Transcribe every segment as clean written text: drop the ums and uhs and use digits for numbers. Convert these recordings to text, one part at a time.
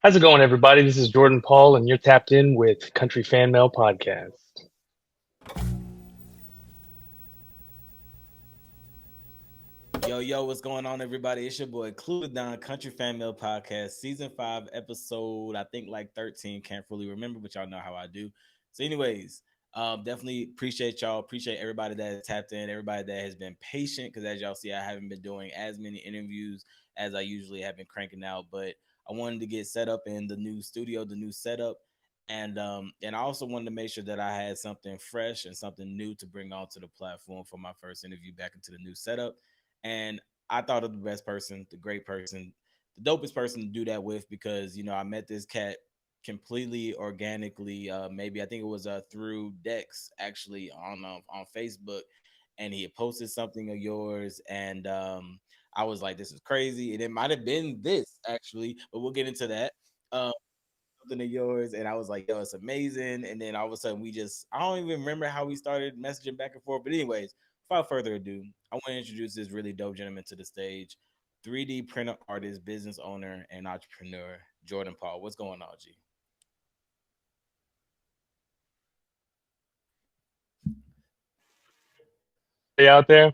How's it going, everybody? This is Jordan Paul, and you're tapped in with Country Fan Mail Podcast. Yo, what's going on, everybody? It's your boy KlueDaDon, Country Fan Mail Podcast, Season 5, Episode, I think like 13. Can't fully remember, but y'all know how I do. So, anyways, definitely appreciate y'all. Appreciate everybody that has tapped in, everybody that has been patient, because as y'all see, I haven't been doing as many interviews as I usually have been cranking out, but I wanted to get set up in the new studio, the new setup. And I also wanted to make sure that I had something fresh and something new to bring onto the platform for my first interview back into the new setup. And I thought of the best person, the great person, the dopest person to do that with, because I met this cat completely organically. Maybe I think it was through Dex, actually, on Facebook, and he had posted something of yours, and I was like, "This is crazy," and it might have been this actually, but we'll get into that. Um, Something of yours, and I was like, "Yo, it's amazing." And then all of a sudden, I don't even remember how we started messaging back and forth. But anyways, without further ado, I want to introduce this really dope gentleman to the stage, 3D printer artist, business owner, and entrepreneur, Jordan Paul. What's going on, G? Hey, out there,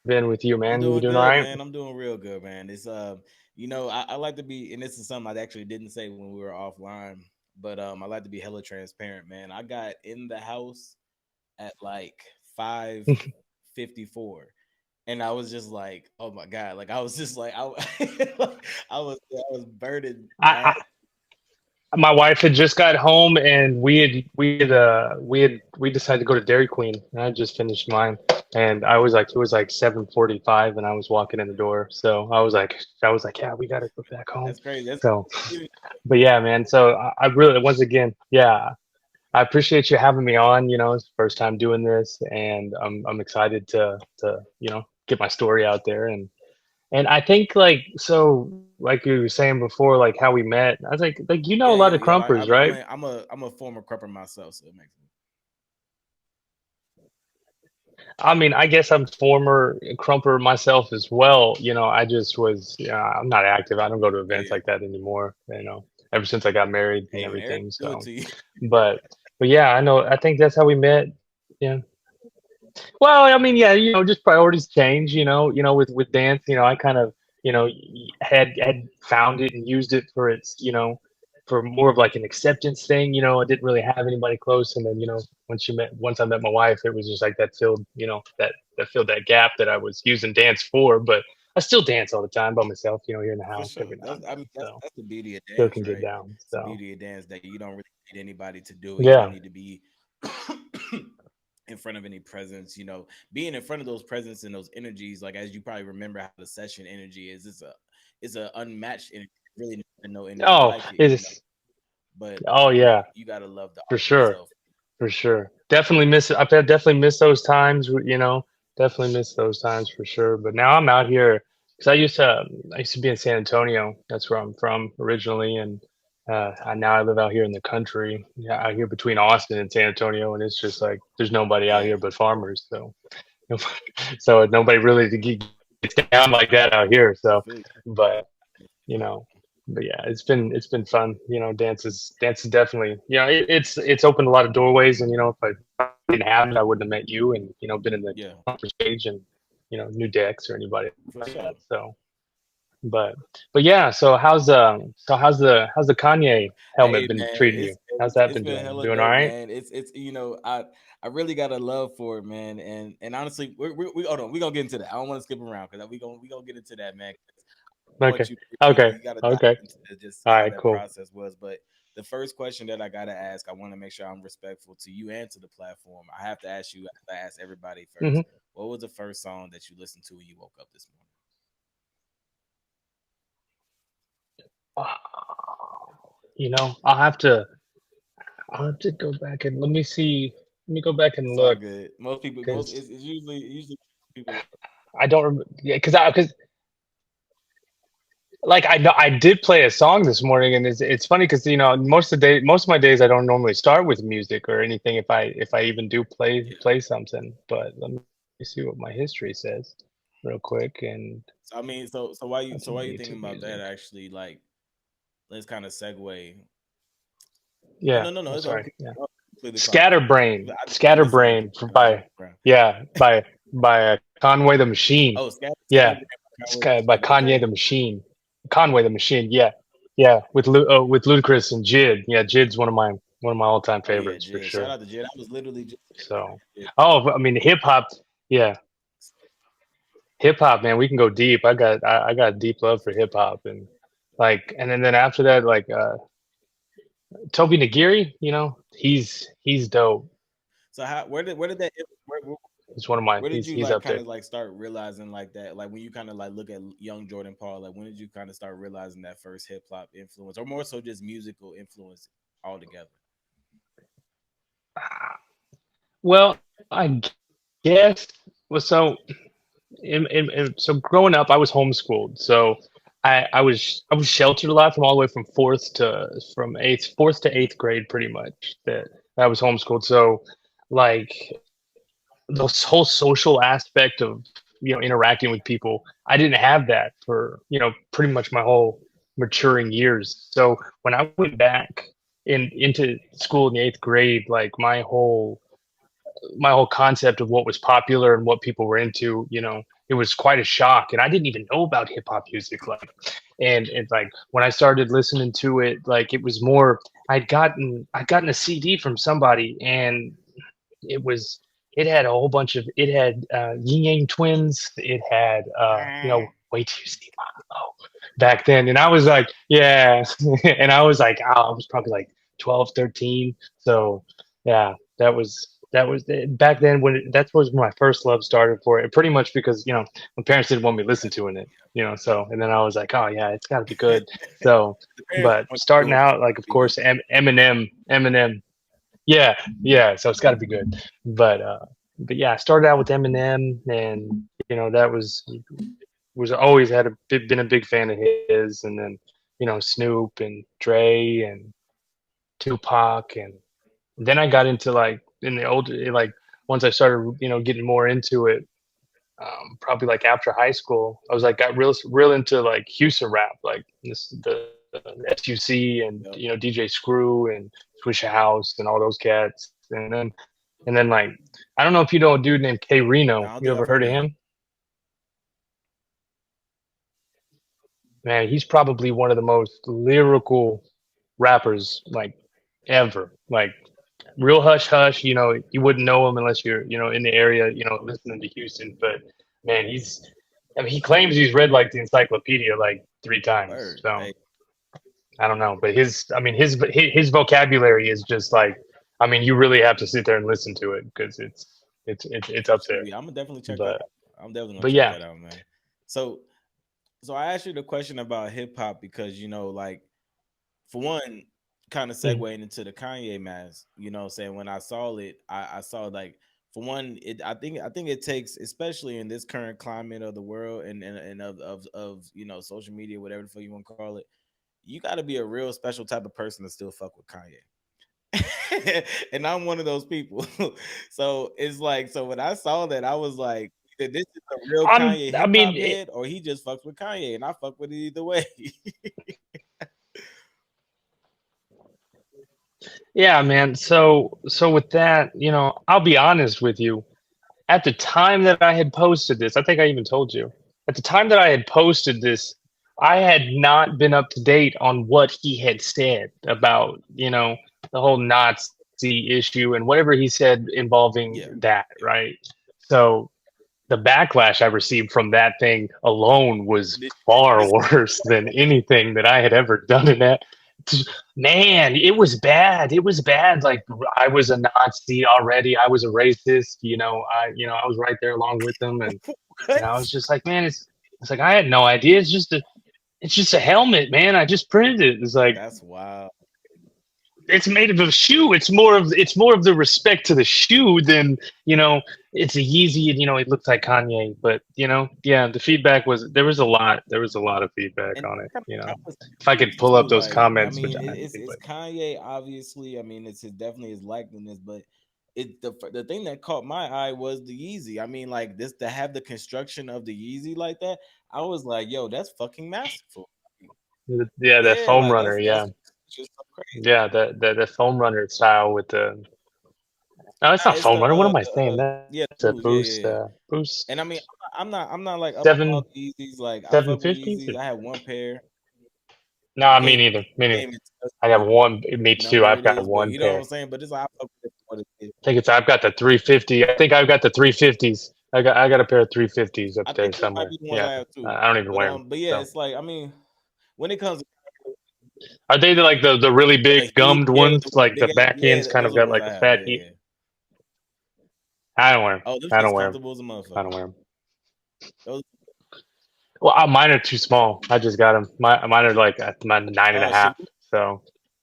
been with you, I'm man. You doing doing all good, right? man. I'm doing real good, man. It's I like to be, and this is something I actually didn't say when we were offline, but I like to be hella transparent, man. I got in the house at like 5:54, and I was just like, oh my god, like I was just like I was burdened. I, my wife had just got home, and we decided to go to Dairy Queen, and I just finished mine, and I was like, it was like 7:45, and I was walking in the door, so I was like, yeah, we gotta go back home. That's crazy. That's So, but yeah, man. So I really, once again, yeah, I appreciate you having me on. It's the first time doing this, and I'm excited to get my story out there. And I think, like you were saying before, like how we met. I was like a yeah, lot yeah, of yeah. Like crumpers, I'm I'm right? a, I'm a I'm a former crupper myself, so it makes sense. I mean, I guess I'm former crumper myself as well. I just was, I'm not active. I don't go to Yeah, events yeah. like that anymore. Ever since I got married and Hey man, everybody everything. do it So, to you. but but yeah, I know. I think that's how we met. Yeah. Well, I mean, yeah, just priorities change, with dance, I kind of, had found it and used it for for more of like an acceptance thing. I didn't really have anybody close. And then, once I met my wife, it was just like that filled, that filled that gap that I was using dance for. But I still dance all the time by myself, here in the For house sure. every now That's and I then. mean that's So that's the beauty of still dance, can get right? down. It's the So beauty of dance that you don't really need anybody to do it. You don't yeah. need to be in front of any presence. Being in front of those presence and those energies, like as you probably remember how the session energy is, it's a unmatched energy. Really no energy Oh, like it, it is. but Oh, yeah, you gotta love the for art sure. itself. For sure. Definitely miss it. I've definitely missed those times, definitely miss those times for sure. But now I'm out here because I used to be in San Antonio. That's where I'm from originally. And now I live out here in the country, yeah, out here between Austin and San Antonio. And it's just like there's nobody out Yeah. here but farmers. So, so nobody really to gets down like that out here. I So, feel you. but you know but yeah, it's been fun. Dance is definitely, it's opened a lot of doorways. And if I didn't have it, I wouldn't have met you, and been in the Yeah, conference stage, and new decks or anybody for like sure. that. So but yeah, so how's the Kanye helmet Hey been man, treating you? it's How's it's, that it's been been doing? hella Doing all dope, right? man. It's I really got a love for it, man. And honestly, we hold on, we gonna get into that. I don't want to skip around because we gonna get into that, man. 'Cause I Okay. want you to really, Okay. we gotta dive Okay. into just All how right, that cool. process was. But the first question that I gotta ask, I want to make sure I'm respectful to you and to the platform. I have to ask you, I ask everybody Hmm. first. What was the first song that you listened to when you woke up this morning? I'll have to go back and let me go back and It's all look, good. Most people, because it's usually people. I don't remember. Yeah, because like I know I did play a song this morning, and it's funny because most of my days I don't normally start with music or anything, if I even do play Yeah. play something. But let me see what my history says. real quick, and So I mean, so why you got so some why you thinking YouTube about that? music. Actually, like, let's kind of segue. Oh Yeah, no, I'm it's sorry. okay. Yeah, Oh, completely fine. Scatterbrain, I just listening Scatterbrain to by background. Conway the Machine. Oh, Yeah, Scatterbrain by Conway the By Machine. Kanye Okay. the Machine. Conway the Machine. Yeah, yeah, with Ludacris and Jid. Yeah, Jid's one of my all time Oh yeah, favorites for Jid. Shout sure. out to Jid. I was literally just So, Jid. oh, I mean hip hop. Yeah, hip hop, man. We can go deep. I got deep love for hip hop, and like, and then after that, like Toby Nagiri. He's dope. So how where did that He's one of my. where did you He's like up kind there. of like start realizing like that, like when you kind of like look at young Jordan Paul, like when did you kind of start realizing that first hip hop influence, or more so just musical influence altogether? Well, I guess. Well, so so growing up, I was homeschooled. So I was sheltered a lot from all the way from fourth to eighth grade, pretty much. That I was homeschooled. So like the whole social aspect of interacting with people, I didn't have that for pretty much my whole maturing years. So when I went back into school in the eighth grade, like my whole concept of what was popular and what people were into, it was quite a shock. And I didn't even know about hip hop music. And it's like when I started listening to it, like it was more, I'd gotten a CD from somebody, and it was, it had a whole bunch of, it had Yin Yang Twins. It had, Wait Till You See My Oh, back then. And I was like, yeah. And I was like, oh, I was probably like 12, 13. So yeah, that was back then that was when my first love started for it. Pretty much because my parents didn't want me listening to it. So and then I was like, oh yeah, it's got to be good. So, The parents but want you starting doing it out, like of to be good. course, Eminem. Yeah, yeah. So it's got to be good. But yeah, I started out with Eminem, and that was always been a big fan of his, and then Snoop and Dre and Tupac, and then I got into like in the older like once I started getting more into it, probably like after high school, I was like got real into like Houston rap, like the SUC and Yep. DJ Screw and Swisha House and all those cats, and then like I don't know if you know a dude named K No, I Reno. don't You think ever I've heard heard of of him. him? Man, he's probably one of the most lyrical rappers like ever. Like real hush hush. You wouldn't know him unless you're in the area. Listening to Houston. But man, I mean, he claims he's read like the encyclopedia like three times. Word. So Hey, I don't know, but I mean, his vocabulary is just like, I mean, you really have to sit there and listen to it because it's up there. absolutely. I'm gonna definitely check that But out. I'm definitely gonna but check yeah. that out, man. So so I asked you the question about hip hop because like for one, kind of Mm. segueing into the Kanye mask, saying when I saw it, I saw like for one, I think it takes, especially in this current climate of the world and of social media, whatever the fuck you want to call it, you got to be a real special type of person to still fuck with Kanye. And I'm one of those people. So it's like, so when I saw that, I was like, either this is a real Kanye I hip mean, hop head, or he just fucks with Kanye, and I fuck with it either way. yeah, man. So with that, I'll be honest with you. At the time that I had posted this, I think I even told you. At the time that I had posted this, I had not been up to date on what he had said about, the whole Nazi issue and whatever he said involving Yeah, that, yeah. right? So the backlash I received from that thing alone was far worse than anything that I had ever done in that. Man, it was bad. It was bad. Like I was a Nazi already. I was a racist. I was right there along with them, and I What? was just like, man, it's like I had no idea. It's just a helmet, man. I just printed it. It's like That's wild. it's made of a shoe. It's more of the respect to the shoe than it's a Yeezy, and it looks like Kanye. But yeah, the feedback was there was a lot of feedback And on it. that was If I could pull too. up those Like, I comments, which mean, I it's didn't, it's but Kanye. Obviously, I mean, it's definitely his likeliness, but the thing that caught my eye was the Yeezy. I mean, like this to have the construction of the Yeezy like that, I was like, yo, that's fucking masterful. Yeah, that Yeah, foam like runner. that's Yeah, just so crazy. yeah, the foam runner style with the. No, it's not It's foam the runner. What am I saying? yeah, That's a boost. Yeah, yeah, boost. yeah. And I mean, Boost I'm not like up on all seven the Yeezys. Like I seven fuck with fifty. Yeezys. I have one pair. No, me Game neither. Me neither. game is I have one. Me too. number I've it got is, but one you know what I'm pair. saying. But it's like I fuck with it for what it is. I think it's. I've got the 350. I think I've got the 350s. I got a pair of 350s up I there think those might somewhere. be the ones Yeah, I have too. I don't even wear them. But yeah, So it's like I mean, when it comes to are they like the really big the huge, gummed yeah, ones? with the Like the big ass, back yeah, ends kind those of are the got ones like I a have. fat. Yeah, yeah. I don't wear them. Oh, them I shit's don't wear them. comfortable as a I don't motherfucker. wear them. Those, Well, mine are too small. I just got them. Mine are like at my nine and a oh half. shit, So,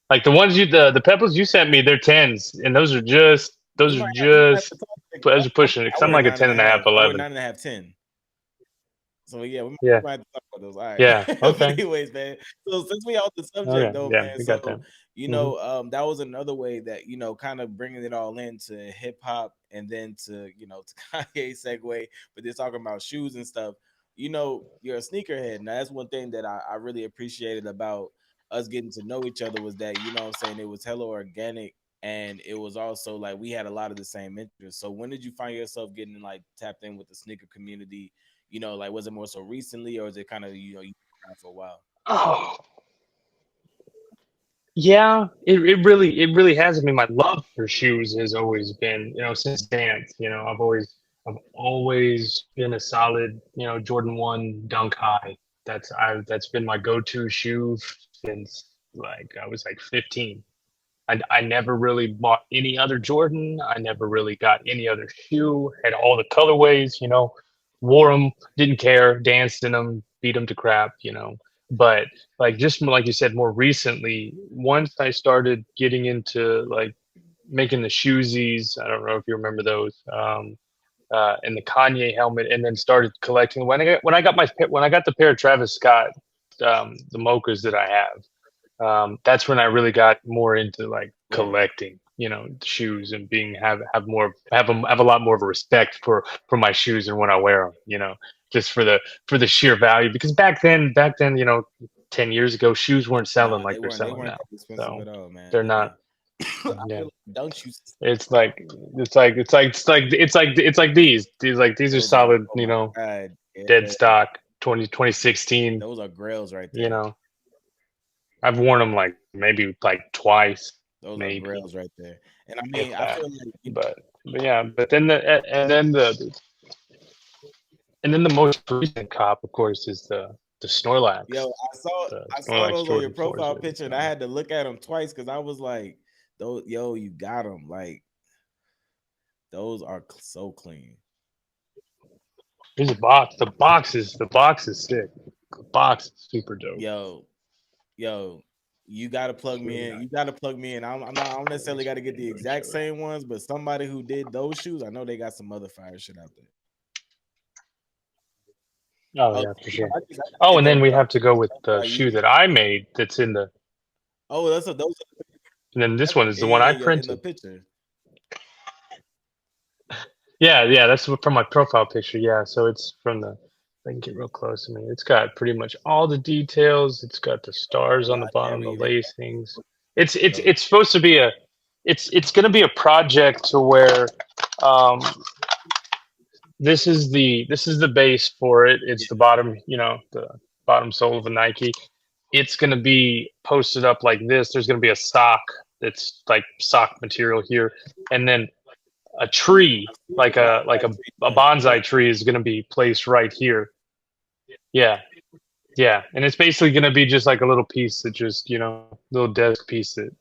like the ones the pebbles you sent me, they're tens, and we might have to talk those are pushing it. Because I I'm wear like a nine ten and a and a half, half. I wear 11. 9.5, 10. So yeah, Yeah, we might have to talk about those. All right. yeah. But Okay. anyways, man. So since we off the subject Okay. though, Yeah, man. we got So that. Hmm. that was another way that kind of bringing it all into hip hop, and then to to Kanye segue, but they're talking about shoes and stuff. You're a sneakerhead. Now that's one thing that I really appreciated about us getting to know each other was that what I'm saying, it was hella organic, and it was also like we had a lot of the same interests. So when did you find yourself getting like tapped in with the sneaker community? Like was it more so recently, or is it kind of you around for a while? Oh, yeah. It really has. I mean, my love for shoes has always been, since dance. I've always been a solid, Jordan 1 Dunk High. That's been my go-to shoe since like I was like 15. I never really bought any other Jordan. I never really got any other shoe. Had all the colorways, wore them, didn't care, danced in them, beat them to crap. But like just like you said, more recently, once I started getting into like making the shoesies, I don't know if you remember those, and the Kanye helmet, and then started collecting. When I got the pair of Travis Scott, the mochas that I have, that's when I really got more into like Word. collecting, shoes and have a lot more of a respect for my shoes and when I wear them, just for the sheer value. Because back then, 10 years ago, shoes weren't selling Nah, like they're they selling weren't now. that expensive So at all, man. they're I mean, not. I Yeah, feel like dunk shoes. these are Those are solid, oh my god, dead yeah, stock 2016. those are grails right You there. know, I've worn them like maybe like twice, Those are maybe grails right there. And I if mean, I that. feel like But yeah, but then and then the most recent cop, of course, is the yo, Snorlax, I saw the I saw Snorlax those on your Jordan fours. profile picture, and I had to look at them twice because I was like, "Those, yo, you got them." Like those are so clean. Here's a box. The box is sick. The box is super dope. Yo, yo, you gotta plug It's me really in. You nice. gotta plug me in. I don't necessarily got to get Let the me show exact you. same ones, but somebody who did those shoes, I know they got some other fire shit out there. Oh Oh, yeah, for sure. I just Oh, hit and those then we up. have to go with the By shoe you. that I made. That's in the. Oh, those. And then this That's one is yeah, the one I yeah, yeah. In the printed. picture. Yeah, yeah, that's from my profile picture. Yeah, so it's from the. If I can get real close to me. It's got pretty much all the details. It's got the stars on the I bottom, never the even. lacings. It's it's Yo, it's supposed to be it's going to be a project to where um, this is the base for it. It's the bottom, the bottom sole of a Nike. It's going to be posted up like this. There's going to be a sock that's like sock material here, and then a tree, like a like a bonsai tree, is going to be placed right here. Yeah, yeah, and it's basically going to be just like a little piece that just little desk piece that.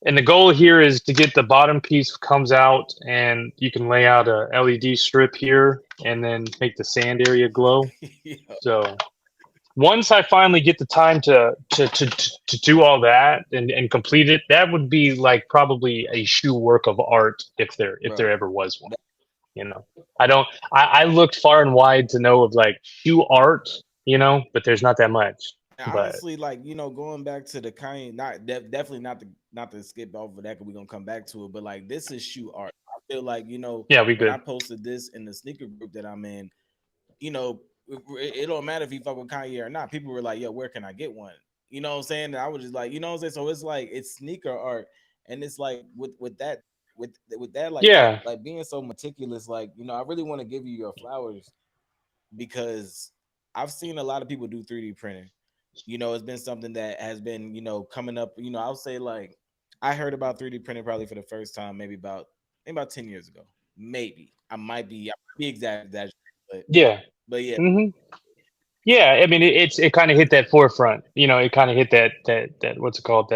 And the goal here is to get the bottom piece comes out, and you can lay out a LED strip here, and then make the sand area glow. yo, So once I finally get the time to do all that and complete it, that would be like probably a shoe work of art if there bro. ever was one. You know, I don't. I looked far and wide to know of like shoe art, but there's not that much. And But honestly, like going back to the Kanye, definitely not to skip over that because we're gonna come back to it. But like this is shoe art. feel like, Yeah, we when I good. posted this in the sneaker group that I'm in, it don't matter if you fuck with Kanye or not. People were like, "Yo, where can I get one?" You know what I'm saying? And I was just like, you know what I'm saying? So it's like it's sneaker art, and it's like with that Yeah. like being so meticulous. Like, I really want to give you your flowers because I've seen a lot of people do 3D printing. It's been something that has been, coming up. I'll say like I heard about 3D printing probably for the first time maybe about 10 years ago. Maybe. I might be exaggerating, Yeah. but yeah. Hmm. Yeah. I mean, it kind of hit that forefront. It kind of hit that what's it called?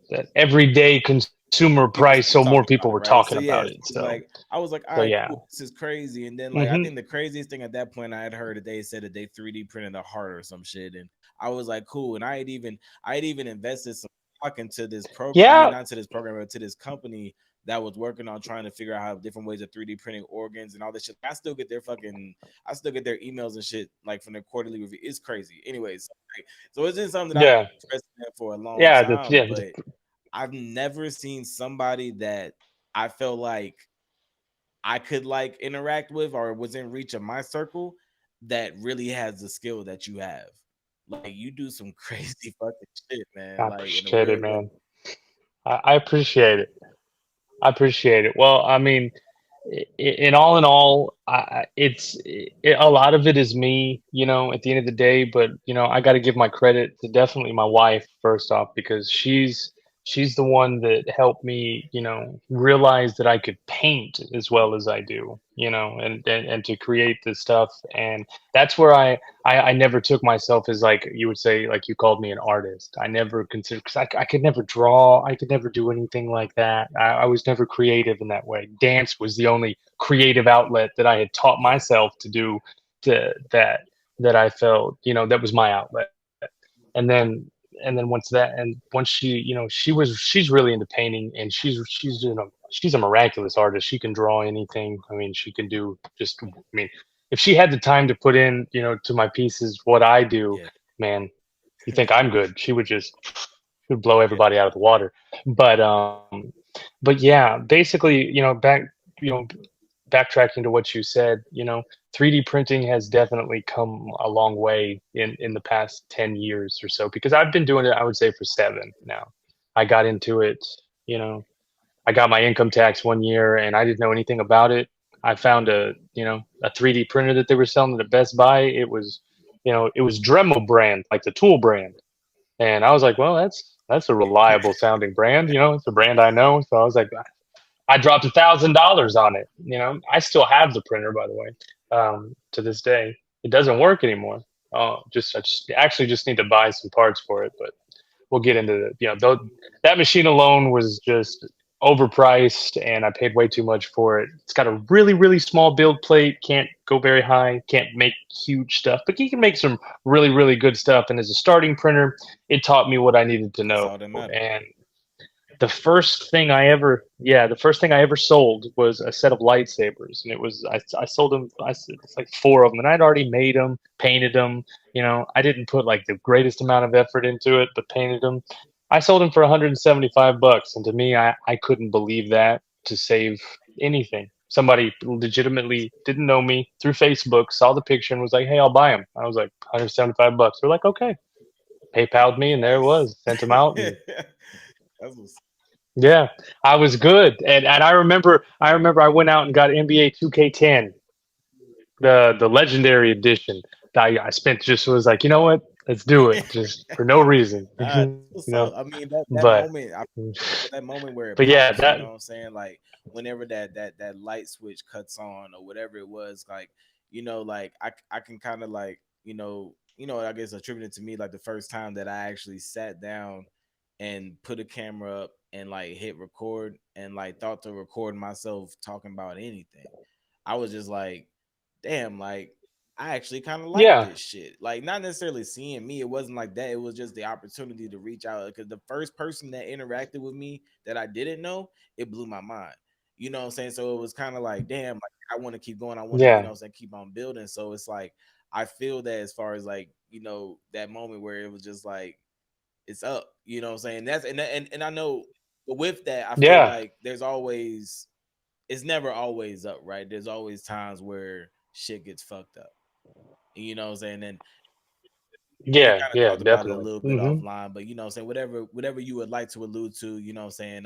That everyday consumer price. People So more started people talking were about it, talking right? So about it. yeah, so it's So like I was like, all right, yeah. cool, this is crazy. And then like I Hmm. think the craziest thing at that point I had heard that they said that they 3D printed a heart or some shit. And I was like, cool. And I had even invested some stock into this program. I mean, Yeah. not to this program, but to this company that was working on trying to figure out how different ways of 3D printing organs and all this shit. I still get their emails and shit like from their quarterly review. It's crazy. Anyways, so it's been something that I've Yeah. been interested in for a long Yeah. time, but I've never seen somebody that I felt like I could like interact with or was in reach of my circle that really has the skill that you have. Like you do some crazy fucking shit, man. I Like in a appreciate it, weird way. man. I appreciate it. I appreciate it. Well, I mean, in all, a lot of it is me, at the end of the day. But I got to give my credit to definitely my wife first off because she's the one that helped me, realize that I could paint as well as I do, and to create this stuff. And that's where I never took myself as like you would say, like you called me an artist. I never considered because I could never draw. I could never do anything like that. I was never creative in that way. Dance was the only creative outlet that I had taught Yeah. myself to do that I felt, that was my outlet. And then once she, she's really into painting and she's a miraculous artist. She can draw anything. I mean, she can do just, I mean, if she had the time to put in, to my pieces what I do, Yeah. man, you think I'm good? She would blow Yeah. everybody out of the water. But but yeah, basically, you know, backtracking to what you said, 3D printing has definitely come a long way in the past 10 years or so because I've been doing it, I would say, for 7 now. I got into it, you know, I got my income tax one year and I didn't know anything about it. I found a 3D printer that they were selling at Best Buy. It was Dremel brand, like the tool brand. And I was like, well, that's a reliable sounding brand. It's a brand I know. So I was like, I dropped $1,000 on it. I still have the printer, by the way, to this day. It doesn't work anymore. I just actually just need to buy some parts for it, but we'll get into the, that machine alone was just overpriced and I paid way too much for it. It's got a really, really small build plate, can't go very high, can't make huge stuff, but you can make some really, really good stuff. And as a starting printer, it taught me what I needed to That's know. all that matters. And the first thing I ever sold was a set of lightsabers, and I sold them. It's like 4 of them, and I'd already made them, painted them. I didn't put like the greatest amount of effort into it, but painted them. I sold them for $175, and to me, I couldn't believe that to save anything. Somebody legitimately didn't know me through Facebook, saw the picture, and was like, "Hey, I'll buy them." I was like, $175. They're like, "Okay." PayPal'd me, and there it Nice. was. Sent them out, and That's what's yeah, I was good, and I remember I went out and got NBA 2K10, the legendary edition. I spent just was like, you know what, let's do it just for no reason, nah, that's what's up. I mean that but moment, that moment where it but yeah, pops, you that know what I'm saying? Like whenever that light switch cuts on or whatever it was, like, like I can kind of like, I guess attribute it to me like the first time that I actually sat down and put a camera up and like hit record and like thought to record myself talking about anything. I was just like, damn, like I actually kind of like yeah, this shit. Like, not necessarily seeing me, it wasn't like that. It was just the opportunity to reach out because the first person that interacted with me that I didn't know, it blew my mind. You know what I'm saying? So it was kind of like, damn, like I want to keep going. I want to, yeah, say, keep on building. So it's like, I feel that as far as like, that moment where it was just like, it's up. You know what I'm saying? And I know, but with that, I feel yeah, like there's always it's never always up, right? There's always times where shit gets fucked up. You know what I'm saying? And we Yeah, kind of yeah, talked about it a definitely. little bit Hmm. offline, but you know what I'm saying, whatever you would like to allude to, you know what I'm saying,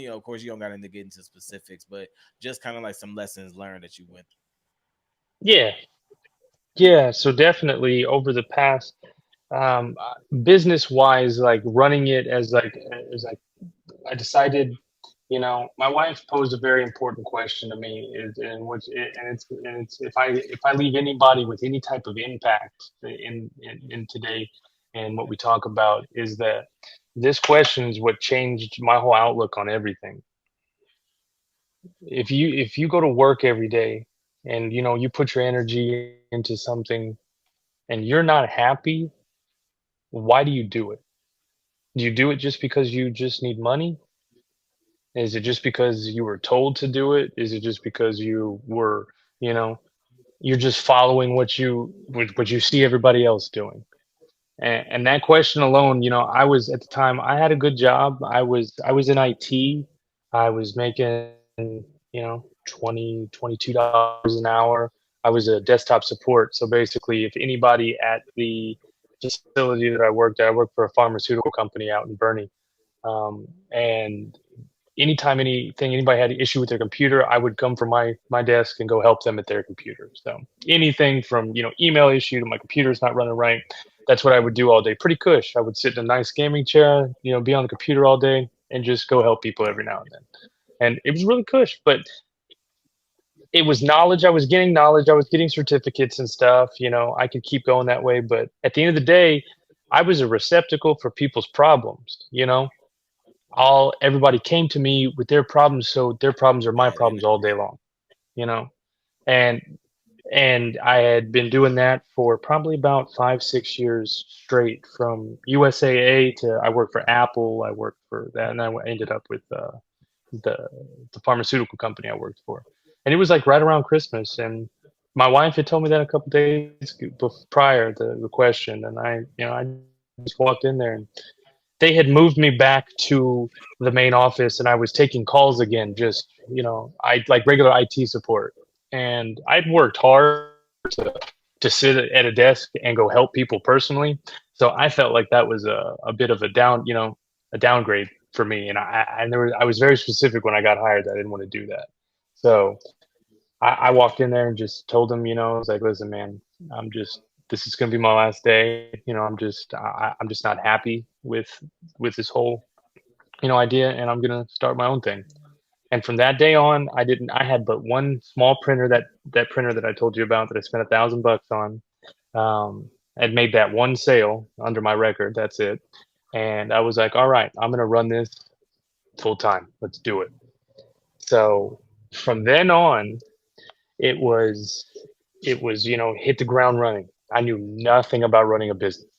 of course you don't got to get into specifics, but just kind of like some lessons learned that you went Yeah, yeah. So definitely over the past, business wise, like running it as like I decided, my wife posed a very important question to me, and it's if I leave anybody with any type of impact in today, and what we talk about is that this question is what changed my whole outlook on everything. If you go to work every day and you put your energy into something and you're not happy, why do you do it? Do you do it just because you just need money? Is it just because you were told to do it? Is it just because you know, you're just following what you see everybody else doing? And that question alone, I was at the time I had a good job. I was in IT. I was making, 22 dollars an hour. I was a desktop support. So basically, if anybody at the facility that I worked for a pharmaceutical company out in Bernie. And anytime anybody had an issue with their computer, I would come from my desk and go help them at their computer. So anything from email issue to my computer's not running right, that's what I would do all day. Pretty cush. I would sit in a nice gaming chair, be on the computer all day and just go help people every now and then. And it was really cush, but it was knowledge. I was getting knowledge. I was getting certificates and stuff. I could keep going that way, but at the end of the day, I was a receptacle for people's problems. All everybody came to me with their problems, so their problems are my at. problems all day long, you know. And I had been doing that for probably about 5 6 years straight, from USAA to I worked for Apple, I worked for that, and I ended up with the the pharmaceutical company I worked for. And it was like right around Christmas, and my wife had told me that a couple days prior to the question, and I just walked in there and they had moved me back to the main office and I was taking calls again, just, I like regular IT support. And I'd worked hard to sit at a desk and go help people personally. So I felt like that was a bit of a downgrade for me. And I was very specific when I got hired that I didn't want to do that. So I walked in there and just told them, I was like, listen, man, this is going to be my last day. I'm just not happy with this whole, idea, and I'm going to start my own thing. And from that day on, I had but one small printer, that printer that I told you about that I spent $1,000 on. I'd made that one sale under my record. That's it. And I was like, all right, I'm going to run this full time. Let's do it. So from then on, it was hit the ground running. I knew nothing about running a business.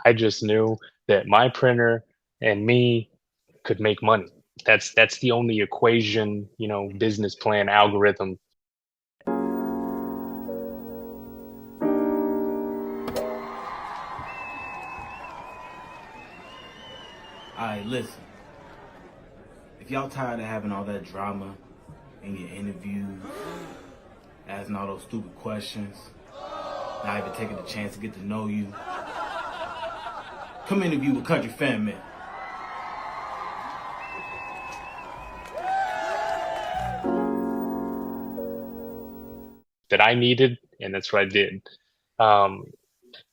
I just knew that my printer and me could make money. That's the only equation, business plan algorithm. All right, listen. If y'all tired of having all that drama in your interviews, asking all those stupid questions, not even taking the chance to get to know you, come interview with Country Fan Man. That I needed, and that's what I did. Um,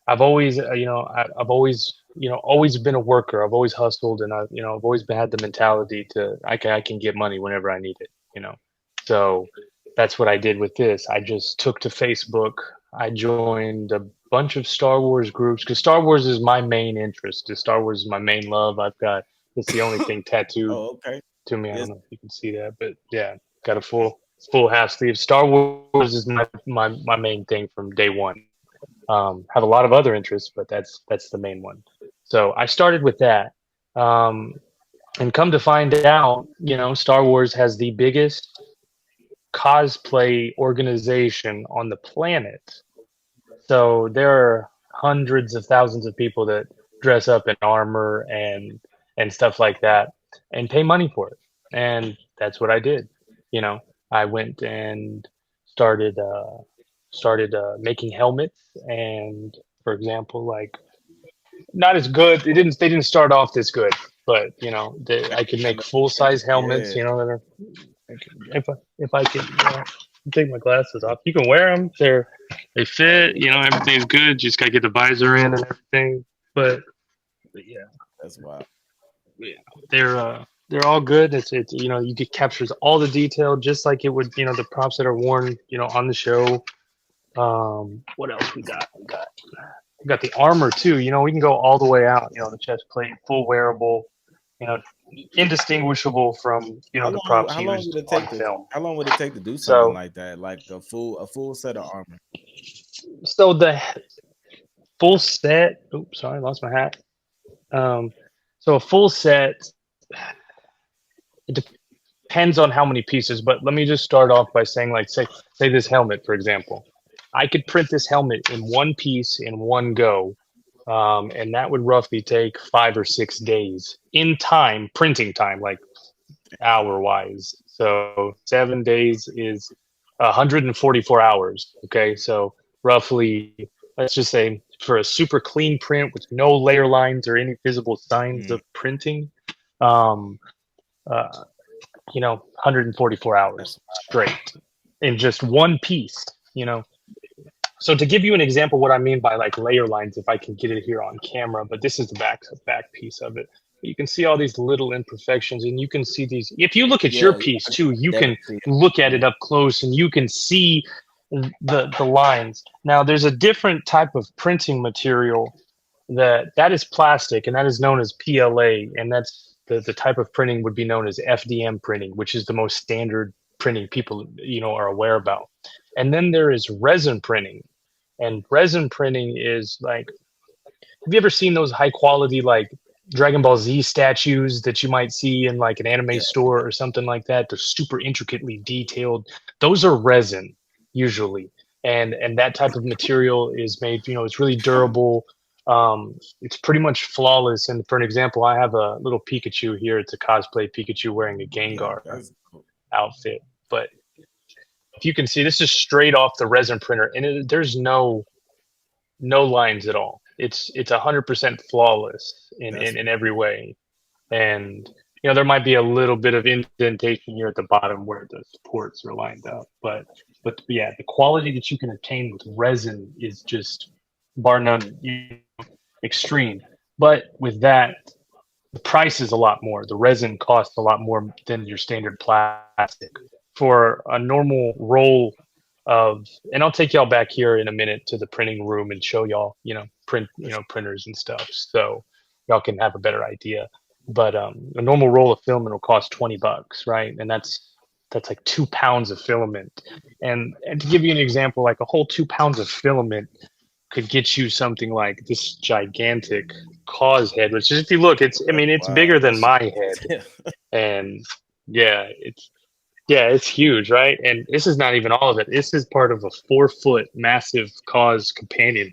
I've always, I've always, always been a worker. I've always hustled, and I've always had the mentality to I can get money whenever I need it. So that's what I did with this. I just took to Facebook. I joined a bunch of Star Wars groups because Star Wars is my main interest. Star Wars is my main love. It's the only thing tattooed Oh, okay. to me. I Yes. don't know if you can see that, but yeah, got a full half sleeve. Star Wars is my main thing from day one. Have a lot of other interests, but that's the main one. So I started with that, and come to find out, Star Wars has the biggest cosplay organization on the planet. So there are hundreds of thousands of people that dress up in armor and stuff like that, and pay money for it. And that's what I did. You know, I went and started making helmets, and for example, like not as good. They didn't start off this good, but I could I make know. full size helmets. Yeah, You know, that are if I could take my glasses off, you can wear them. They fit. You know, everything's good. Just gotta get the visor in and everything. But yeah, that's wild. yeah, they're all good. It's you get captures all the detail just like it would. The props that are worn on the show. What else we got? We got the armor too. We can go all the way out. The chest plate, full wearable. You know, indistinguishable from the props How long used would it on take to film. how long would it take to do something So like that? Like a full set of armor. so the full set. Oops, sorry, I lost my hat. Um, so a full set. It depends on how many pieces, but let me just start off by saying, like, say this helmet, for example. I could print this helmet in one piece in one go, and that would roughly take 5 or 6 days in time, printing time, like hour wise. So 7 days is 144 hours. Okay, so roughly, let's just say for a super clean print with no layer lines or any visible signs Mm, of printing, um, uh, 144 that's hours straight in just one piece. You know, so to give you an example, what I mean by like layer lines, if I can get it here on camera, but this is the back piece of it. You can see all these little imperfections, and you can see these. If you look at your yeah, piece I too, you can definitely see it. look at Yeah, it up close, and you can see the lines. Now, there's a different type of printing material that is plastic, and that is known as PLA, and that's the type of printing would be known as FDM printing, which is the most standard printing people are aware about. And then there is resin printing, and resin printing is like, have you ever seen those high quality like Dragon Ball Z statues that you might see in like an anime yeah, store or something like that? They're super intricately detailed. Those are resin usually. And that type of material is made, it's really durable. It's pretty much flawless. And for an example, I have a little Pikachu here. It's a cosplay Pikachu wearing a yeah. Gengar That's cool. outfit. But if you can see, this is straight off the resin printer, and there's no lines at all. It's 100% flawless That's in every way. And there might be a little bit of indentation here at the bottom where the supports are lined up, but yeah, the quality that you can obtain with resin is just bar none, extreme. But with that, the price is a lot more. The resin costs a lot more than your standard plastic. For a normal roll of, and I'll take y'all back here in a minute to the printing room and show y'all, printers and stuff, so y'all can have a better idea. But a normal roll of filament will cost $20, right? And that's like 2 pounds of filament. And to give you an example, like a whole 2 pounds of filament could get you something like this gigantic cause head, which is, if you look, I mean, it's wow. bigger than That's my head. yeah. And yeah, it's huge, right? And this is not even all of it. This is part of a 4 foot massive cause companion,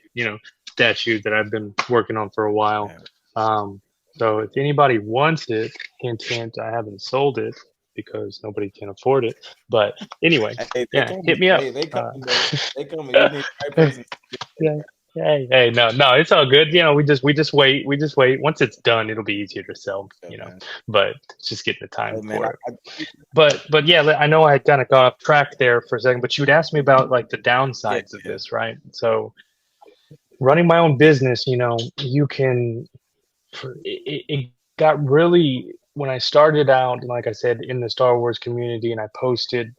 statue that I've been working on for a while. Man. Um, so if anybody wants it, hint, hint, I haven't sold it because nobody can afford it. But anyway, Hey, they yeah, coming. hit me up. Hey, they coming though. They coming. You need the right person. Yeah. Hey, no, it's all good. We just wait. Once it's done, it'll be easier to sell, Yeah, man. but it's just getting the Hey, time man. for it. But yeah, I know I kind of got off track there for a second, but you'd asked me about like the Yeah, downsides of yeah. this, right? So running my own business, you can, it got really, when I started out, like I said, in the Star Wars community, and I posted,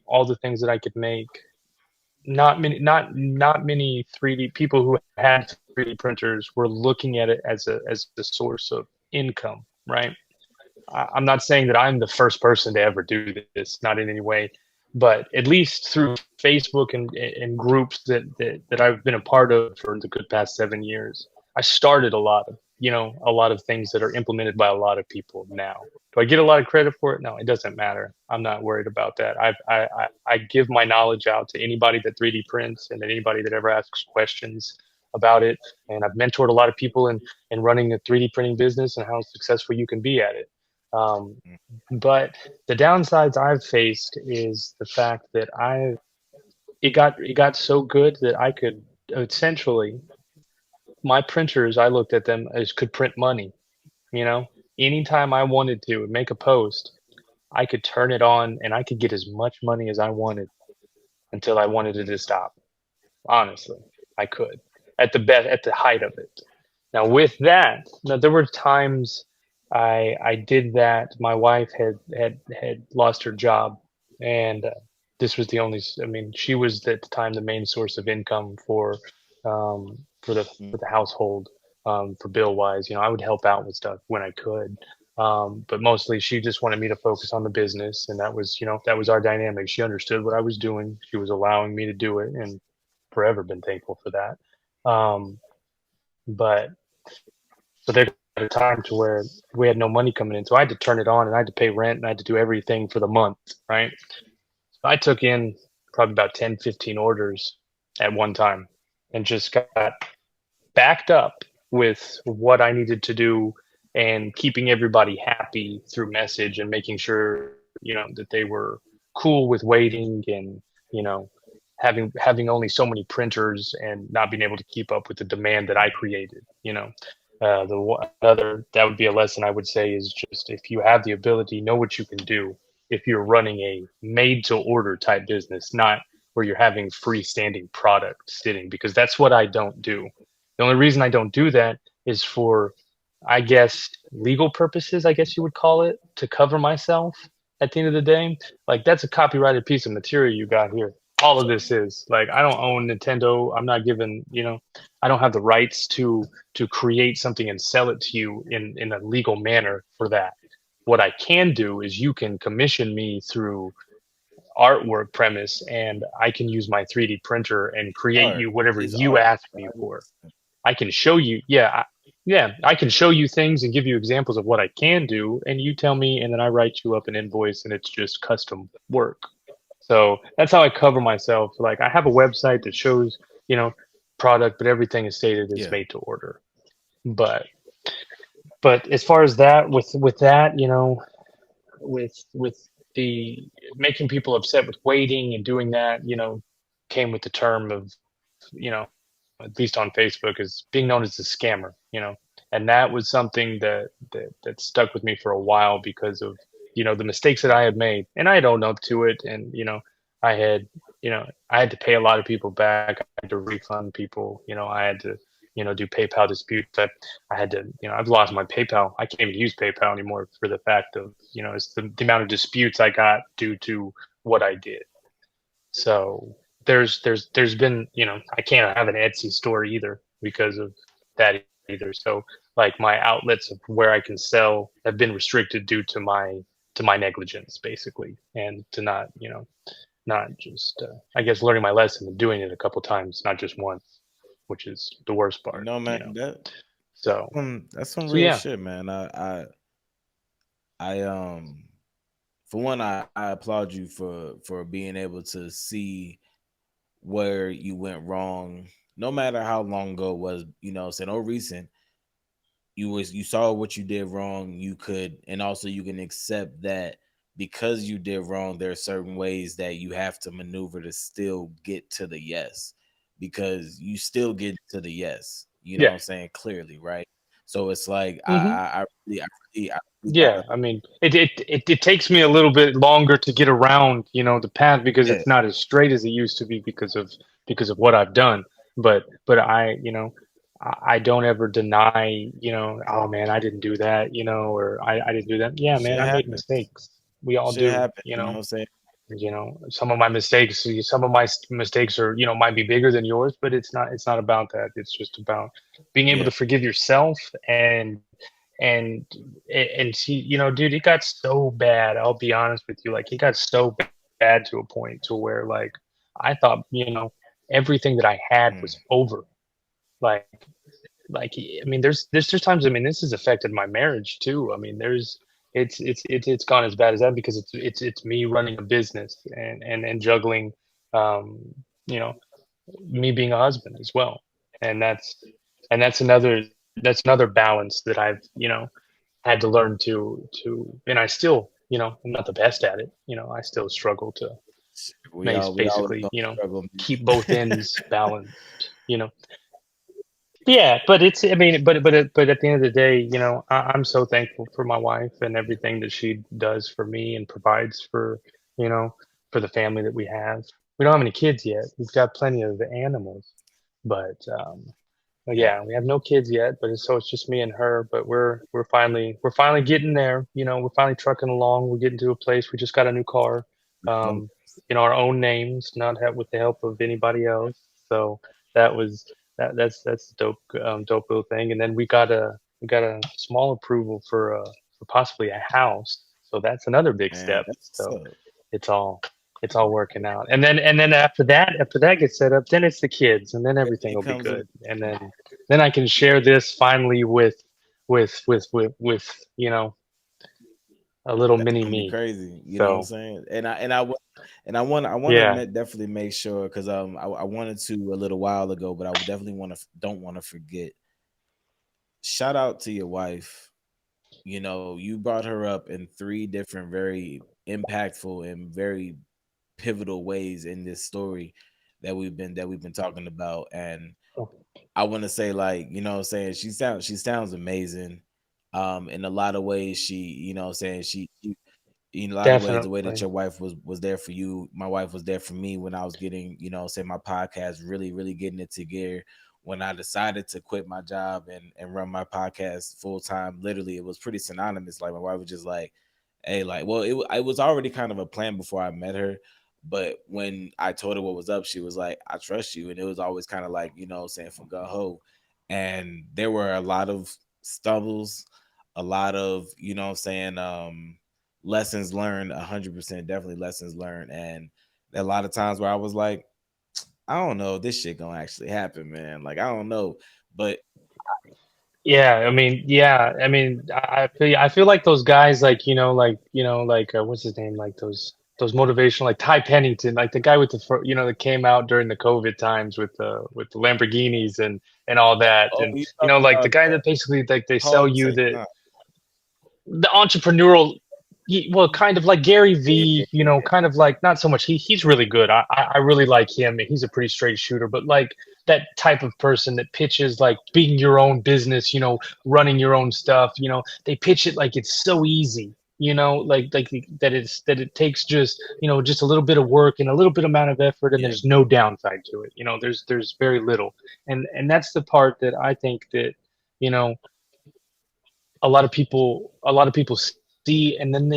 all the things that I could make. Not many 3D people who had 3D printers were looking at it as a source of income, right? I'm not saying that I'm the first person to ever do this, not in any way, but at least through Facebook and groups that I've been a part of for the good past 7 years, I started a lot of things that are implemented by a lot of people now. Do I get a lot of credit for it? No, it doesn't matter. I'm not worried about that. I give my knowledge out to anybody that 3D prints and anybody that ever asks questions about it. And I've mentored a lot of people in running a 3D printing business and how successful you can be at it. Um, but the downsides I've faced is the fact that it got so good that I could essentially my printers, I looked at them as could print money, you know? Anytime I wanted to make a post, I could turn it on and I could get as much money as I wanted until I wanted it to stop. Honestly, I could at the height of it. Now with that, now there were times I did that. My wife had lost her job, and this was the only. I mean, she was at the time the main source of income for the household, for bill wise. I would help out with stuff when I could. But mostly she just wanted me to focus on the business, and that was our dynamic. She understood what I was doing. She was allowing me to do it, and forever been thankful for that. But so there got a time to where we had no money coming in, so I had to turn it on, and I had to pay rent, and I had to do everything for the month, right? So I took in probably about 10, 15 orders at one time, and just got backed up with what I needed to do and keeping everybody happy through message and making sure, that they were cool with waiting and, you know, having only so many printers and not being able to keep up with the demand that I created. The other that would be a lesson I would say is just if you have the ability, know what you can do if you're running a made to order type business, not where you're having freestanding product sitting, because that's what I don't do. The only reason I don't do that is for, I guess, legal purposes, I guess you would call it, to cover myself at the end of the day. Like, that's a copyrighted piece of material you got here. All of this is like, I don't own Nintendo. I'm not given, I don't have the rights to create something and sell it to you in a legal manner for that. What I can do is you can commission me through artwork premise, and I can use my 3D printer and create Art you whatever is you art. ask me for. I can show you, yeah, yeah, I can show you things and give you examples of what I can do, and you tell me, and then I write you up an invoice, and it's just custom work. So that's how I cover myself. Like, I have a website that shows, you know, product, but everything is stated as Yeah, made to order. But as far as that, with that, with the making people upset with waiting and doing that, came with the term of, at least on Facebook, is being known as a scammer. And that was something that stuck with me for a while because of, the mistakes that I had made, and I had owned up to it. And, I had, I had to pay a lot of people back. I had to refund people. I had to, do PayPal disputes. I had to, I've lost my PayPal. I can't even use PayPal anymore for the fact of, it's the amount of disputes I got due to what I did. So there's been, I can't have an Etsy store either because of that either. So like my outlets of where I can sell have been restricted due to my negligence basically, and to not just I guess learning my lesson and doing it a couple times, not just once, which is the worst part. man, So that's some so real yeah. shit, man. I for one, I applaud you for being able to see where you went wrong, no matter how long ago it was. Saying, or recent, you saw what you did wrong. You could, and also you can accept that because you did wrong, there are certain ways that you have to maneuver to still get to the yes, because you still get to the yes. You know what Yeah. I'm saying? Clearly, right? So it's like Hmm. I really Yeah, gotta, I mean, it takes me a little bit longer to get around, the path, because yeah, it's not as straight as it used to be because of what I've done. But I don't ever deny, oh man, I didn't do that, or I didn't do that. Yeah, man, shit I made happens. mistakes. We all Shit do, happens. You know what I'm saying? some of my mistakes are, might be bigger than yours, but it's not about that. It's just about being able Yeah. to forgive yourself, and and see, dude, it got so bad. I'll be honest with you, like, it got so bad to a point to where, like, I thought, everything that I had Mm. was over. Like, I mean, there's just times. I mean, this has affected my marriage too. I mean, it's gone as bad as that because it's me running a business and juggling, um, you know, me being a husband as well, and that's another balance that I've, had to learn to, and I still, I'm not the best at it. I still struggle to We always basically, gonna struggle, keep both ends balanced. Yeah, but it's, I mean, but at the end of the day, I'm so thankful for my wife and everything that she does for me and provides you know, for the family that we have. We don't have any kids yet. We've got plenty of animals, but well, yeah. yeah, we have no kids yet, but it's just me and her. But we're finally getting there. We're finally trucking along. We're getting to a place. We just got a new car, um, in our own names, not with the help of anybody else. So that was that's dope, dope little thing. And then we got a small approval for possibly a house. So that's another big Man, step. that's what's So up. it's all it's all working out. And then after that gets set up, then it's the kids, and then everything It will be comes good. And then I can share this finally with a little That's mini gonna be me. crazy. You know what I'm So saying? And I want to yeah. definitely make sure because I wanted to a little while ago, but I would definitely don't want to forget. Shout out to your wife. You brought her up in three different very impactful and very pivotal ways in this story that we've been talking about. And I want to say, like, what I'm saying, she sounds amazing. In a lot of ways, what I'm saying, she in a lot of ways, the way that Definitely. your wife was there for you, my wife was there for me when I was getting, say, my podcast really, really getting it together. When I decided to quit my job and run my podcast full time, literally, it was pretty synonymous. Like, my wife was just like, "Hey, like, well, it was already kind of a plan before I met her." But when I told her what was up, she was like, "I trust you." And it was always kind of like, saying, from gun ho. And there were a lot of stumbles, a lot of, saying, lessons learned, 100%, definitely lessons learned. And a lot of times where I was like, I don't know if this shit gonna actually happen, man. Like, I don't know. But Yeah, I mean, I feel like those guys, like, like, what's his name, like those motivational, like Ty Pennington, like the guy with that came out during the COVID times with the Lamborghinis and all that, oh, and you talking like the about guy that basically, like, they sell Paul you Say, that huh? the entrepreneurial, well, kind of like Gary Yeah, V, yeah, kind of like, not so much, he's really good. I really like him. He's a pretty straight shooter, but like that type of person that pitches like being your own business, running your own stuff, they pitch it like it's so easy, like that it takes just a little bit of work and a little bit amount of effort, and yeah, there's no downside to it. There's very little. And that's the part that I think that, you know, a lot of people see, and then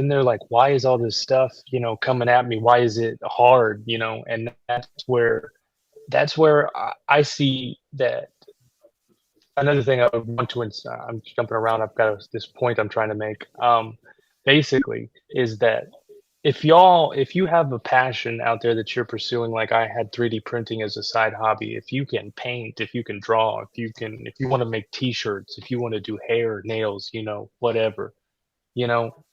they're like, why is all this stuff coming at me, why is it hard, and that's where I see that. Another thing I would want to I'm jumping around, I've got this point I'm trying to make, basically, is that if you have a passion out there that you're pursuing, like I had 3D printing as a side hobby, if you can paint, if you can draw, if you want to make t-shirts, if you want to do hair, nails, whatever, you know,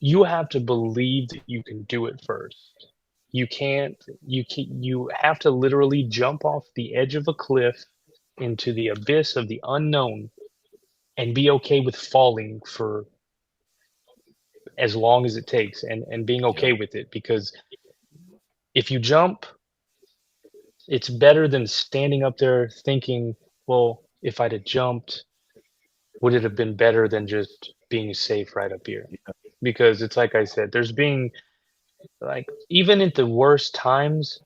you have to believe that you can do it first. You have to literally jump off the edge of a cliff into the abyss of the unknown and be okay with falling for as long as it takes, and being okay yep, with it, because if you jump, it's better than standing up there thinking, well, if I'd have jumped, would it have been better than just being safe right up here? yep. Because it's like I said, there's being, like, even at the worst times,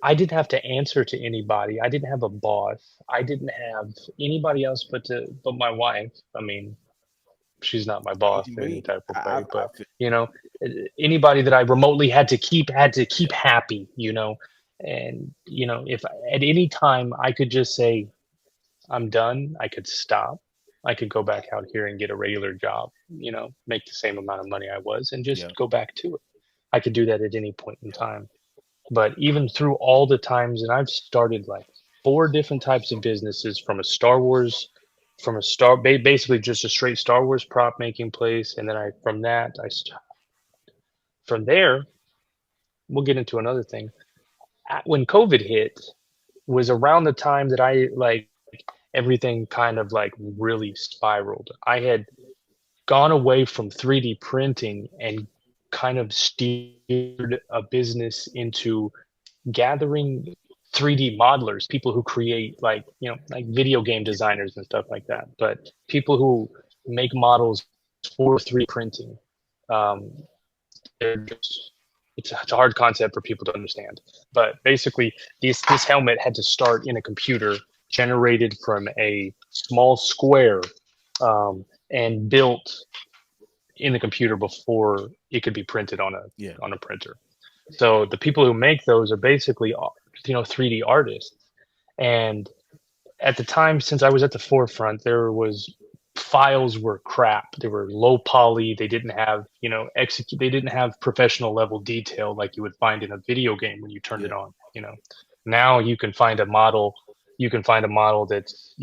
I didn't have to answer to anybody. I didn't have a boss. I didn't have anybody else but my wife. I mean, she's not my boss in any type of way, I but feel, you know, anybody that I remotely had to keep happy, and if at any time I could just say I'm done, I could stop. I could go back out here and get a regular job, make the same amount of money I was, and just yep, go back to it. I could do that at any point in time. But even through all the times, and I've started like four different types of businesses, basically just a straight Star Wars prop making place, and then from there, we'll get into another thing. When COVID hit, was around the time that I like everything kind of like really spiraled. I had gone away from 3D printing and kind of steered a business into gathering 3D modelers, people who create like, like video game designers and stuff like that, but people who make models for 3D printing. Um, they're just, it's a hard concept for people to understand. But basically, this helmet had to start in a computer generated from a small square, and built in the computer before it could be printed on a printer. So the people who make those are basically 3D artists. And at the time, since I was at the forefront, there was files were crap. They were low poly. They didn't have, execute. They didn't have professional level detail like you would find in a video game when you turned it on. Now you can find a model. You can find a model that's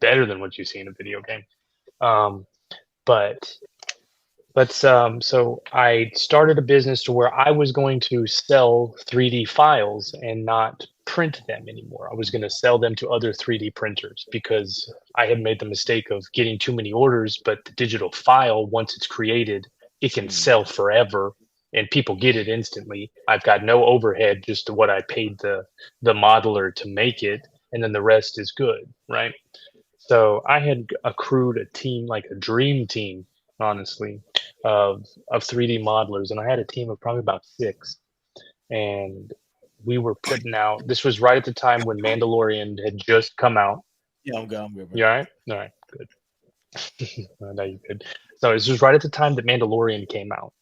better than what you see in a video game. Um, but so I started a business to where I was going to sell 3D files and not print them anymore. I was going to sell them to other 3D printers because I had made the mistake of getting too many orders, but the digital file, once it's created, it can sell forever and people get it instantly. I've got no overhead, just to what I paid the modeler to make it, and then the rest is good, right? So I had accrued a team, like a dream team, honestly, of 3D modelers, and I had a team of probably about 6, and we were putting out. This was right at the time when Mandalorian had just come out. Yeah, I'm good. I'm good, bro. You all right? All right, good. I know you good. So this was right at the time that Mandalorian came out,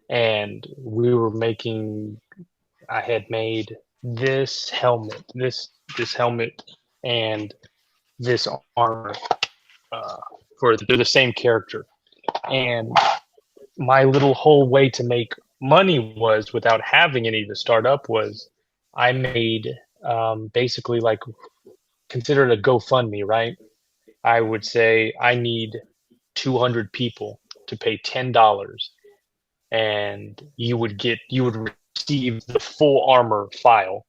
and we were making. I had made this helmet, this helmet, and this armor for the same character, and my little whole way to make money was, without having any to start up, was I made basically, like, consider it a GoFundMe, right? I would say I need 200 people to pay $10, and you would receive the full armor file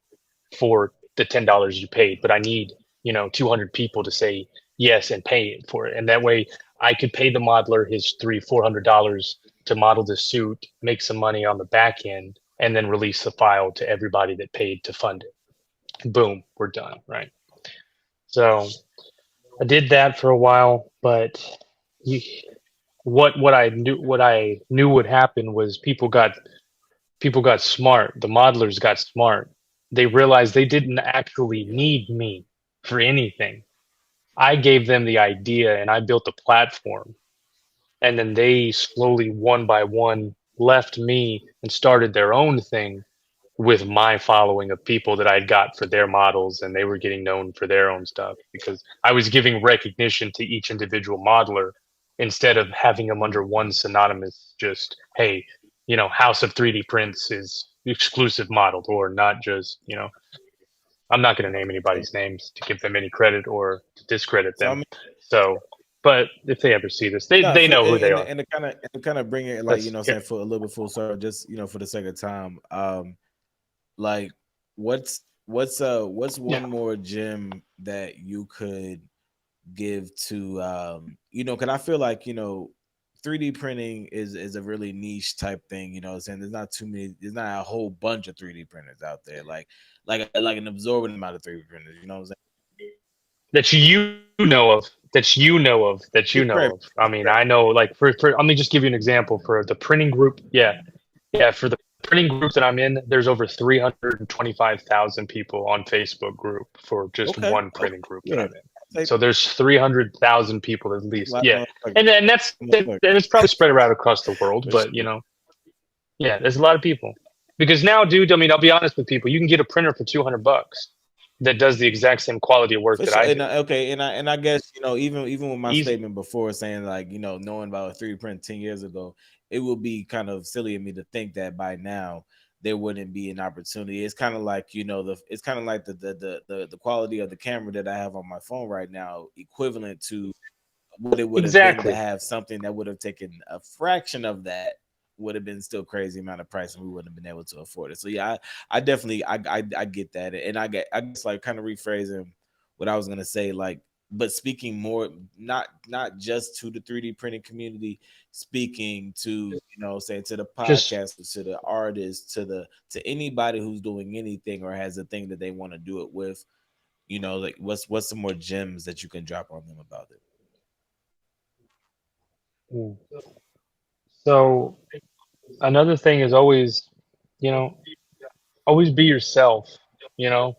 for the $10 you paid, but I need 200 people to say yes and pay it for it, and that way I could pay the modeler his $400 to model the suit, make some money on the back end, and then release the file to everybody that paid to fund it. Boom, we're done, right? So I did that for a while, but what I knew would happen was people got smart. The modelers got smart. They realized they didn't actually need me for anything. I gave them the idea and I built the platform. And then they slowly, one by one, left me and started their own thing with my following of people that I'd got for their models, and they were getting known for their own stuff because I was giving recognition to each individual modeler instead of having them under one synonymous, just, hey, House of 3D Prints is exclusive modeled, or not just, I'm not going to name anybody's names to give them any credit or to discredit them. So, but if they ever see this, they know who they are. And to kind of bring it, like, saying, for a little bit full circle, just for the sake of time, like, what's one more gem that you could give to because I feel like 3D printing is a really niche type thing, saying there's not too many, there's not a whole bunch of 3D printers out there, like an absorbent amount of 3D printers, what I'm saying? That you know of. I mean, I know, like, for let me just give you an example for the printing group. Yeah, for the printing group that I'm in, there's over 325,000 people on Facebook group for just one printing group that I'm in. So there's 300,000 people at least. Yeah, and it's probably spread around across the world, but there's a lot of people. Because now, dude, I mean, I'll be honest with people, you can get a printer for $200 that does the exact same quality of work that I do. And I guess even with my statement before, saying, like, knowing about 3D print 10 years ago, it would be kind of silly of me to think that by now there wouldn't be an opportunity. It's kind of like it's kind of like the quality of the camera that I have on my phone right now, equivalent to what it would have been to have something that would have taken a fraction of that, would have been still crazy amount of price, and we wouldn't have been able to afford it. So yeah, I definitely I get that, and I guess, like, kind of rephrasing what I was gonna say, like, but speaking more, not just to the 3D printing community, speaking to, say, to the Just podcasters, to the artists, to anybody who's doing anything or has a thing that they want to do it with. Like what's some more gems that you can drop on them about it? mm. So another thing is always, you know, always be yourself. You know,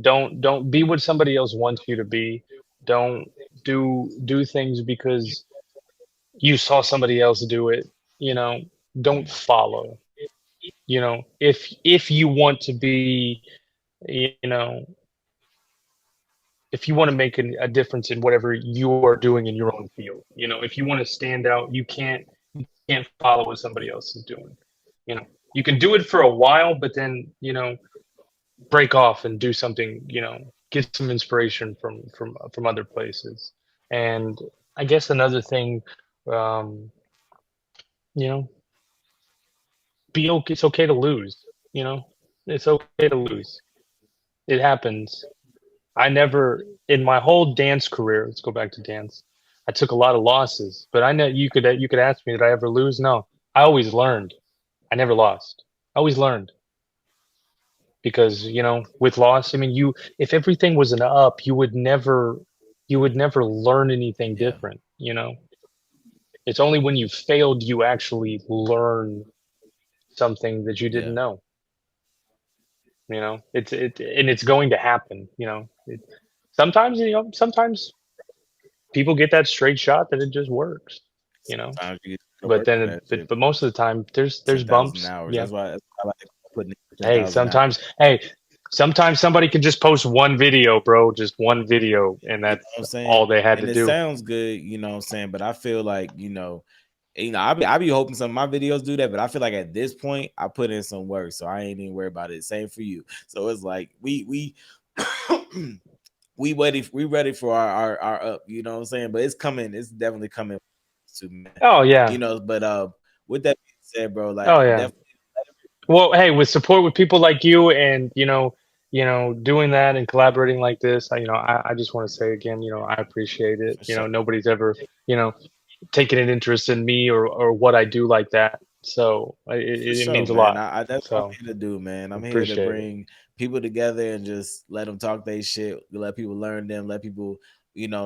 don't be what somebody else wants you to be. Don't do things because you saw somebody else do it. You know, don't follow. You know, if you want to be, you know, if you want to make a difference in whatever you are doing in your own field, you know, if you want to stand out, you can't follow what somebody else is doing. You know, you can do it for a while, but then, you know, break off and do something, you know, get some inspiration from other places. And I guess another thing, um, you know, be okay. It's okay to lose. You know, it's okay to lose. It happens. I never, in my whole dance career, let's go back to dance. I took a lot of losses, but I know you could ask me, did I ever lose? No, I always learned. I never lost. I always learned because, you know, with loss, I mean, you if everything was an up, you would never learn anything Yeah, different. You know, it's only when you failed you actually learn something that you yeah, didn't know. You know, and it's going to happen. You know, sometimes, you know, sometimes people get that straight shot that it just works, you know. sometimes you gotta But work for then, that but, shit. but most of the time, there's 10,000 bumps. hours. Yeah. That's why I like putting in Hey, 10,000 hours. sometimes somebody can just post one video, bro, just one video, and You know what that's I'm saying? all they had to And it do. sounds good, what I'm saying, but I feel like, I be hoping some of my videos do that, but I feel like at this point I put in some work, so I ain't even worried about it. Same for you. So it's like we we ready for our up, you know what I'm saying? But it's coming, it's definitely coming to, man. Oh yeah, But with that being said, bro, like oh yeah. definitely Well, hey, with support with people like you, and doing that and collaborating like this, I just want to say again, I appreciate it. for You sure. know, nobody's ever, you know, taken an interest in me or what I do like that. So For it sure, means a man. lot. I That's what I'm So here to do, man. I'm here to appreciate it. bring people together and just let them talk their shit, let people learn them, let people,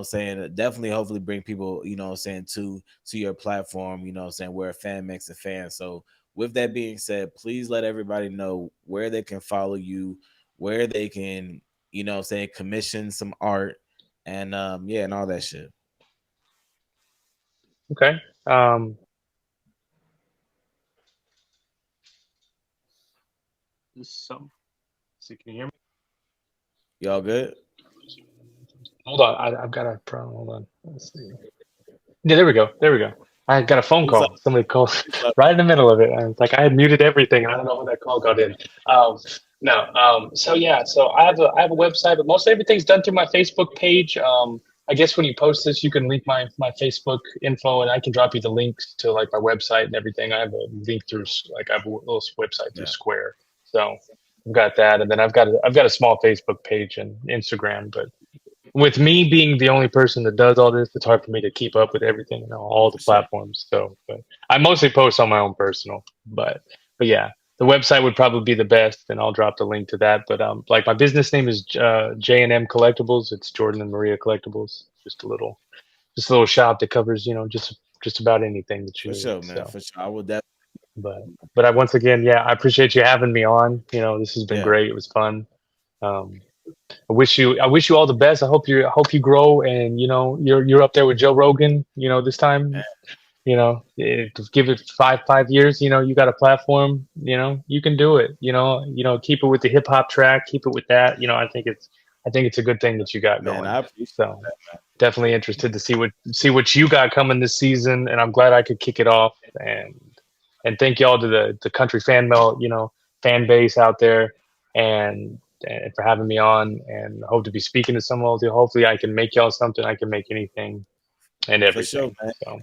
saying definitely, hopefully, bring people, saying to your platform, saying where a fan makes a fan. So, with that being said, please let everybody know where they can follow you, where they can, saying commission some art, and yeah, and all that shit. Okay. So, see, can you hear me? Y'all good? Hold on, I've got a problem. Hold on. Let's see. Yeah, there we go. There we go. I got a phone What's up? call. Somebody called What's up? right in the middle of it. And it's like I had muted everything. I don't know how that call got in. No. So yeah. So I have a website, but most everything's done through my Facebook page. I guess when you post this, you can link my Facebook info, and I can drop you the links to like my website and everything. I have a link through like I have a little website through Yeah, Square. So I've got that, and then I've got a small Facebook page and Instagram, but with me being the only person that does all this, it's hard for me to keep up with everything, all the for sure. platforms. So, but I mostly post on my own personal. But yeah, the website would probably be the best, and I'll drop the link to that. But like my business name is J&M Collectibles. It's Jordan and Maria Collectibles. Just a little shop that covers just about anything that you For need. sure, man. So, For sure. I will definitely. but I once again, yeah, I appreciate you having me on. This has been Yeah. great. It was fun. Um, I wish you all the best. I hope you grow, and you're up there with Joe Rogan, this time. Just give it five years, you got a platform, you can do it. Keep it with the hip hop track, keep it with that. I think it's a good thing that you got Man, going. I appreciate So that, man. definitely interested to see what you got coming this season, and I'm glad I could kick it off. And thank y'all to the country fan mail, fan base out there, and for having me on. And hope to be speaking to some of you. Hopefully, I can make y'all something. I can make anything and For sure, everything. man. So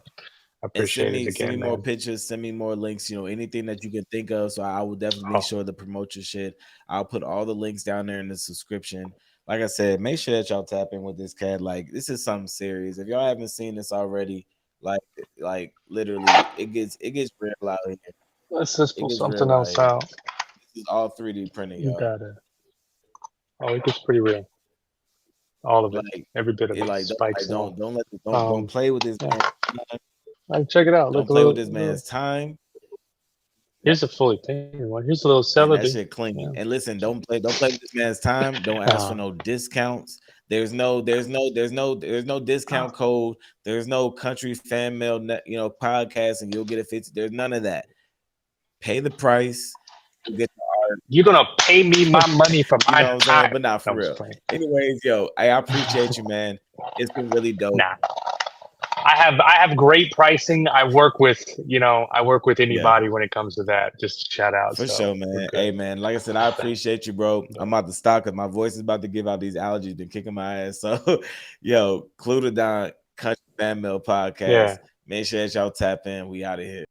I And send appreciate it me send me again, more man. pictures, send me more links, anything that you can think of. So I will definitely make Oh, sure to promote your shit. I'll put all the links down there in the subscription. like I said, make sure that y'all tap in with this cat. Like, this is something serious. If y'all haven't seen this already, like literally, it gets real out here. Let's just It pull gets something real out else here. out. This is all 3D printing, You y'all. got it. Oh, it gets pretty real. All of it, Like every bit of it, it, like spikes and all. don't play with this Yeah, man. like check it out. Don't Look a play with this little. man's time. Here's a fully painted one. Here's a little And that Celebi. shit clean. Yeah. And listen, don't play with this man's time. Don't ask for no discounts. There's no discount code. There's no country fan mail, podcast, and you'll get a 50. There's none of that. Pay the price. You'll get You're gonna pay me my money for you my know what I'm saying, time. but not No, for I'm just real. playing. Anyways, yo, I appreciate you, man. It's been really dope. Nah, I have great pricing. I work with Yeah. anybody when it comes to that. Just shout out. For So sure, we're man. good. Hey, man. Like I said, I appreciate you, bro. Yeah. I'm about to stop because my voice is about to give out these allergies. Been kicking my ass. So, yo, KlueDaDon Country Fan Mail Podcast. Yeah. Make sure that y'all tap in. We out of here.